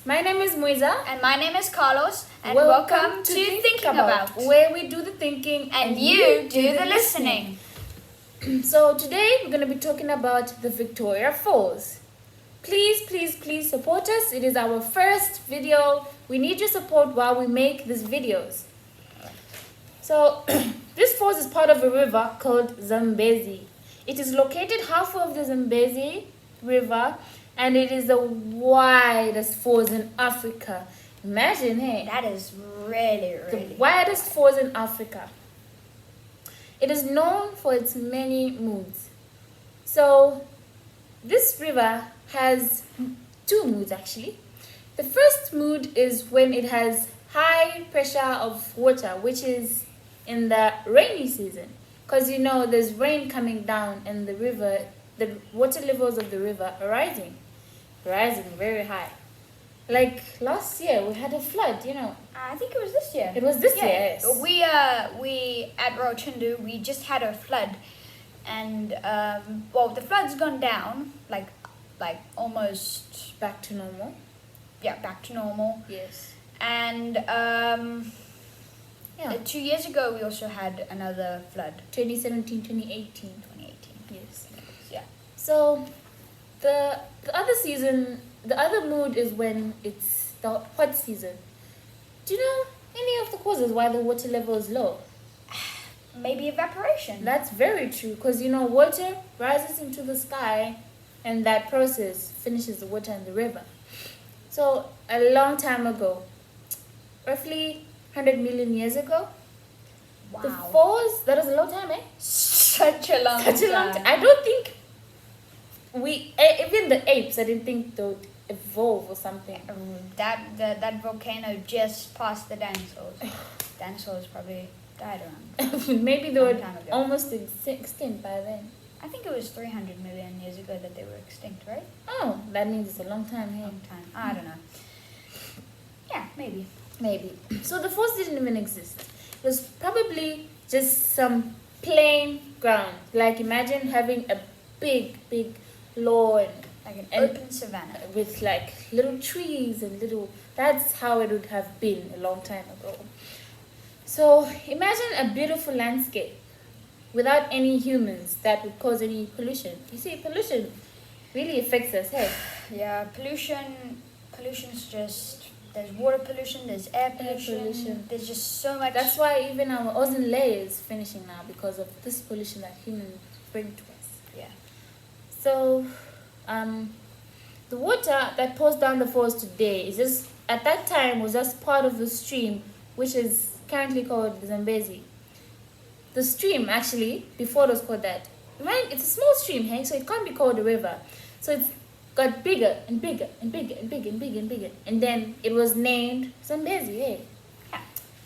My name is Muiza. And my name is Carlos. And welcome to Thinking About, where we do the thinking and you do the listening. So today we're going to be talking about the Victoria Falls. Please support us. It is our first video. We need your support while we make these videos. So this falls is part of a river called Zambezi. It is located halfway of the Zambezi River, and it is the widest falls in Africa. Imagine, hey? That is really The widest falls in Africa. It is known for its many moods. So this river has two moods actually. The first mood is when it has high pressure of water, which is in the rainy season. Because you know there's rain coming down and the river, the water levels of the river are rising very high. Like last year we had a flood, you know. I think it was this year. It was this year, yes. We at Rotunda, we just had a flood, and the flood's gone down, like almost Back to normal. back to normal. Yes. And 2 years ago we also had another flood. 2017, 2018. 2018. Yes. Yeah. So the other mood is when it's the hot season. Do you know any of the causes why the water level is low? Maybe evaporation. That's very true, because you know water rises into the sky and that process finishes the water in the river. So a long time ago, roughly 100 million years ago, Wow. the falls, that is a long time, eh? Such a long time. I don't think even the apes, I didn't think they would evolve or something. That volcano just passed the dinosaurs. Dinosaurs probably died around. Maybe they Long were time ago. almost extinct by then. I think it was 300 million years ago that they were extinct, right? Oh, that means it's a long time here. Long time. I don't know. Yeah, maybe. Maybe. So the falls didn't even exist. It was probably just some plain ground. Like imagine having a big lawn Like an and open savanna. with like little trees and that's how it would have been a long time ago. So imagine a beautiful landscape without any humans that would cause any pollution. You see, pollution really affects us, hey? Yeah, pollution's just, there's water pollution, there's air pollution. There's just so much. That's why even our ozone layer is finishing now, because of this pollution that humans bring to us. Yeah. So, the water that pours down the falls today is just, at that time, was just part of the stream, which is currently called the Zambezi. The stream, actually, before it was called that, right? It's a small stream, hey, so it can't be called a river. So it's got bigger and bigger and bigger and bigger and bigger and bigger, and then it was named Zambezi, hey. Yeah.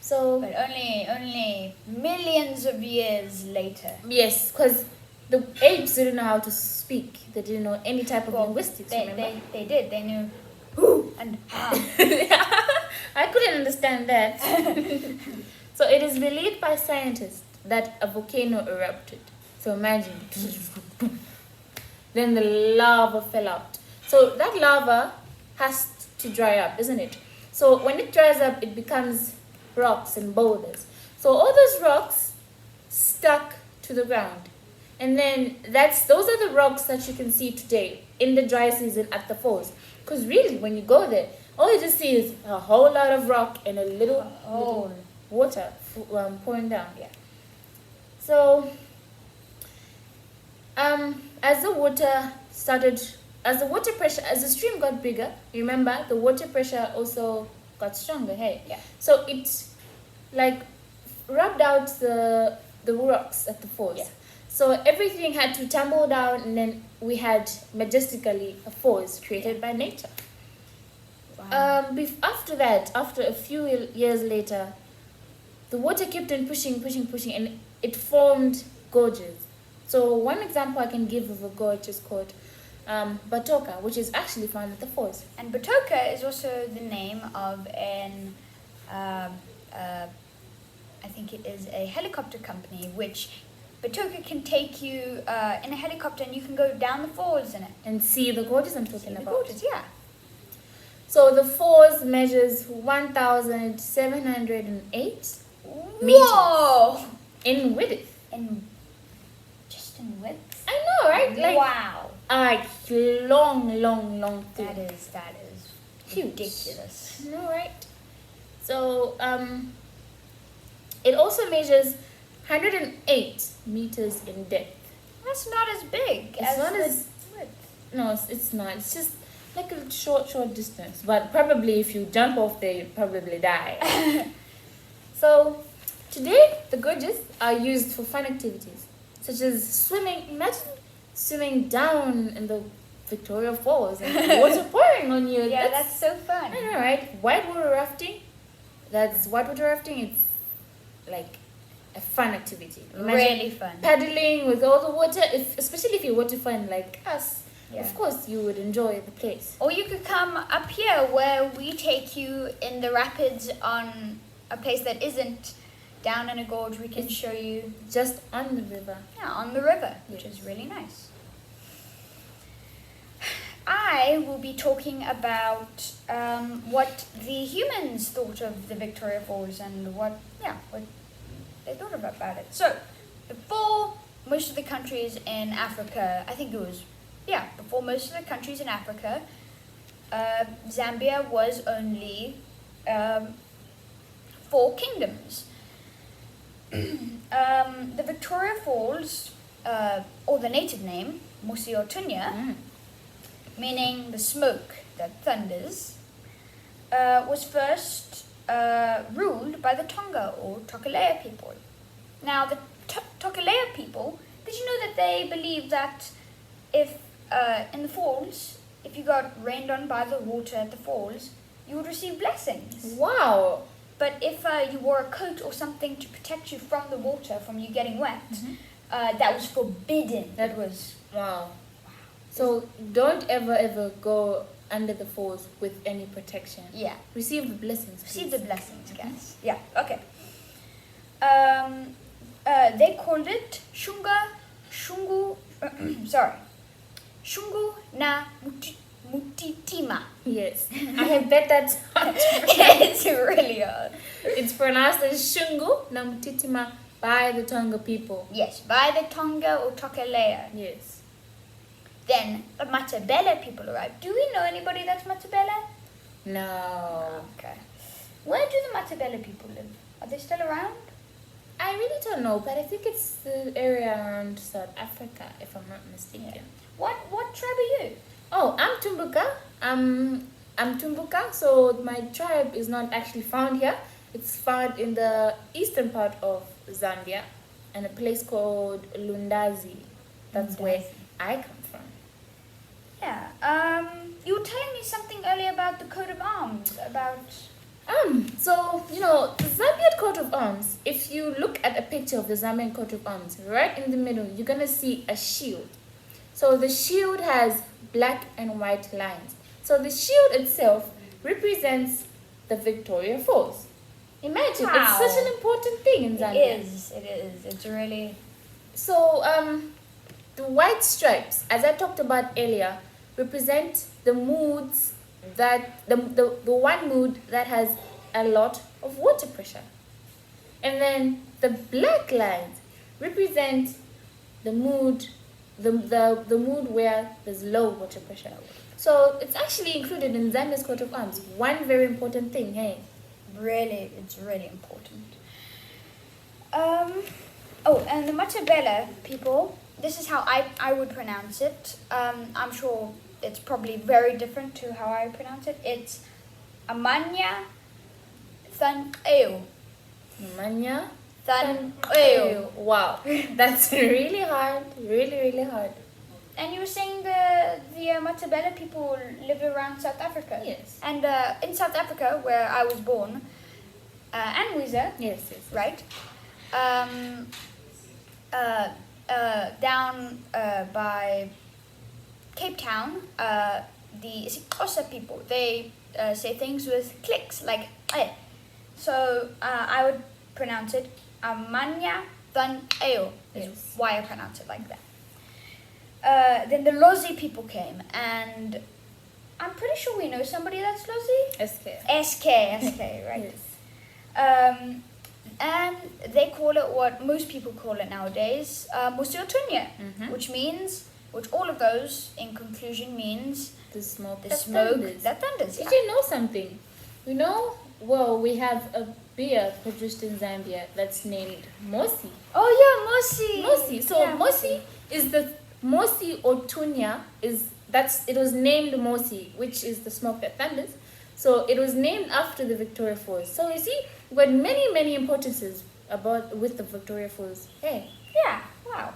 So, But only millions of years later. yes, because the apes didn't know how to speak. They didn't know any type of linguistics, remember? They did. They knew who and how. I couldn't understand that. So it is believed by scientists that a volcano erupted. So imagine. Then the lava fell out. So that lava has to dry up, isn't it? So when it dries up, it becomes rocks and boulders. So all those rocks stuck to the ground. And then those are the rocks that you can see today in the dry season at the falls. Because really, when you go there, all you just see is a whole lot of rock and a little water pouring down. Yeah. So, as the stream got bigger, remember the water pressure also got stronger. Hey. Yeah. So it like rubbed out the rocks at the falls. Yeah. So everything had to tumble down, and then we had majestically a falls created by nature. Wow. After a few years later, the water kept on pushing, and it formed gorges. So one example I can give of a gorge is called Batoka, which is actually found at the falls. And Batoka is also the name of an, I think it is a helicopter company, which Batoka can take you in a helicopter and you can go down the falls in it. And see the gorges I'm talking about. The gorges, yeah. So the falls measures 1,708 Whoa! in width. Just in width? I know, right? Like, wow. Long thing. That is Huge. ridiculous. I know, right? So it also measures 108 meters in depth. That's not as big It's not the as- width. No, it's not. It's just like a short distance. But probably if you jump off there, you'd probably die. So today, the gorges are used for fun activities, such as swimming. Imagine swimming down in the Victoria Falls and water pouring on you. Yeah, that's so fun. I know, right? Whitewater rafting. Whitewater rafting. It's like a fun activity. Imagine Really fun. paddling with all the water. Especially if you're water fun like us, Yeah. of course you would enjoy the place. Or you could come up here where we take you in the rapids on a place that isn't down in a gorge. We can show you Just on the river. on the river, which Yes. is really nice. I will be talking about what the humans thought of the Victoria Falls and what they thought about it. So, before most of the countries in Africa, I think it was, before most of the countries in Africa, Zambia was only 4 kingdoms. The Victoria Falls, or the native name, Mosi-oa-Tunya, meaning the smoke that thunders, was first ruled by the Tonga or Tokelea people. Now, the Tokelea people, did you know that they believe that if in the falls, if you got rained on by the water at the falls, you would receive blessings? Wow. But if you wore a coat or something to protect you from the water, from you getting wet, that was forbidden. That was wow. So don't ever go under the falls with any protection. Yeah. Receive the blessings. Receive please. the blessings, guys. Yeah, okay. They called it Shungu na Mutitima. Yes. I bet that's It's really hard. it's pronounced as Shungu Namutitima by the Tonga people. Yes, by the Tonga or Tokelea. Yes. Then the Matabele people arrived. Do we know anybody that's Matabele? No. Okay. Where do the Matabele people live? Are they still around? I really don't know, but I think it's the area around South Africa, if I'm not mistaken. What tribe are you? Oh, I'm Tumbuka. I'm Tumbuka, so my tribe is not actually found here. It's found in the eastern part of Zambia, in a place called Lundazi. That's where I come from. Yeah. You were telling me something earlier about the coat of arms. So the Zambian coat of arms. If you look at a picture of the Zambian coat of arms, right in the middle, you're gonna see a shield. So the shield has black and white lines. So the shield itself represents the Victoria Falls. Imagine, Wow. it's such an important thing in Zambia. It is. It's really... So the white stripes, as I talked about earlier, represent the moods that the one mood that has a lot of water pressure. And then the black lines represent the mood the mood where there's low water pressure. So it's actually included in Zambia's coat of arms. One very important thing, hey. Really, it's really important. And the Matabele people, this is how I would pronounce it. I'm sure it's probably very different to how I pronounce it. It's Amanya Thanqeo. Manya. Thanqeo. Wow, that's really hard. Really hard. And you were saying the Matabele people live around South Africa. Yes. And in South Africa, where I was born, and Wiza, Yes. right? Down by Cape Town, the isiXhosa people, they say things with clicks, like eh. So I would pronounce it Amanya Thanqeo, is Yes. why I pronounce it like that. Then the Lozi people came, and I'm pretty sure we know somebody that's Lozi. SK. SK, right. Yes. And they call it what most people call it nowadays, Musi Otunya, which all of those, in conclusion, means The smoke the that smoke thunders. that thunders. Did you know something? You know, well, we have a beer produced in Zambia that's named Mosi. Oh yeah, Mosi. Mosi. So Yeah, Mosi is the Mosi Otunya it was named Mosi, which is the smoke that thunders. So it was named after the Victoria Falls. So you see, we had many importances with the Victoria Falls. Hey. Yeah. Wow.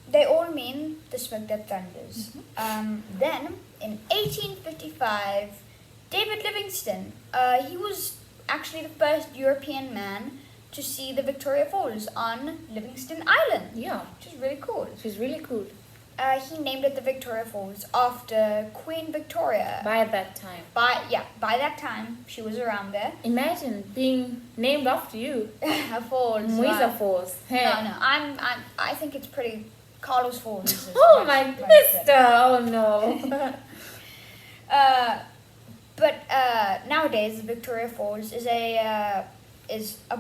They all mean the smoke that thunders. Then, in 1855, David Livingstone, he was actually the first European man to see the Victoria Falls on Livingstone Island. Yeah. Which is really cool. She's really cool. He named it the Victoria Falls after Queen Victoria. By that time. By that time, she was around there. Imagine being named after you. A falls. Muiza Falls. Hey. No, I think it's pretty. Carlos Falls. Is Oh much my better. sister! Oh no. But nowadays, the Victoria Falls is a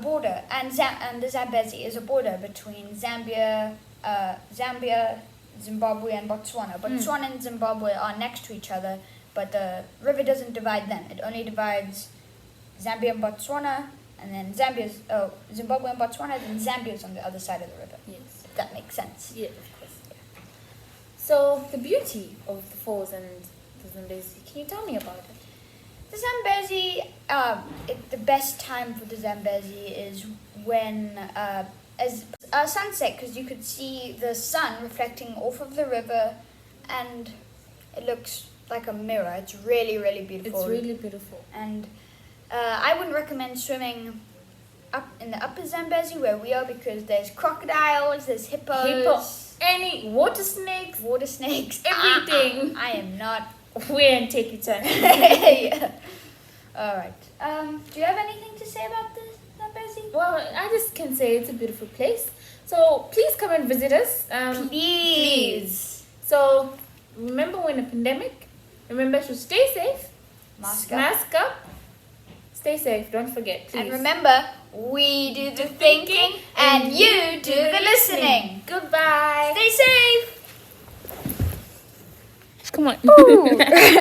border, and the Zambezi is a border between Zambia, Zimbabwe, and Botswana. Botswana and Zimbabwe are next to each other, but the river doesn't divide them. It only divides Zambia and Botswana, and then Zimbabwe and Botswana, then Zambia's on the other side of the river. Yes. If that makes sense. Yeah, of course. Yeah. So the beauty of the falls and the Zambezi. Can you tell me about it? The Zambezi, the best time for the Zambezi is when as sunset, because you could see the sun reflecting off of the river, and it looks like a mirror. It's really beautiful. It's really beautiful. And I wouldn't recommend swimming up in the upper Zambezi where we are, because there's crocodiles, there's hippos, any water snakes, everything. I am not. We ain't take your time. Yeah. All right. Do you have anything to say about the Zambezi? Well, I just can say it's a beautiful place. So please come and visit us. Please. So remember, when a pandemic, remember to stay safe. Mask up. Stay safe. Don't forget, please. And remember, we do the thinking and you do the listening. Goodbye. Stay safe. Come on.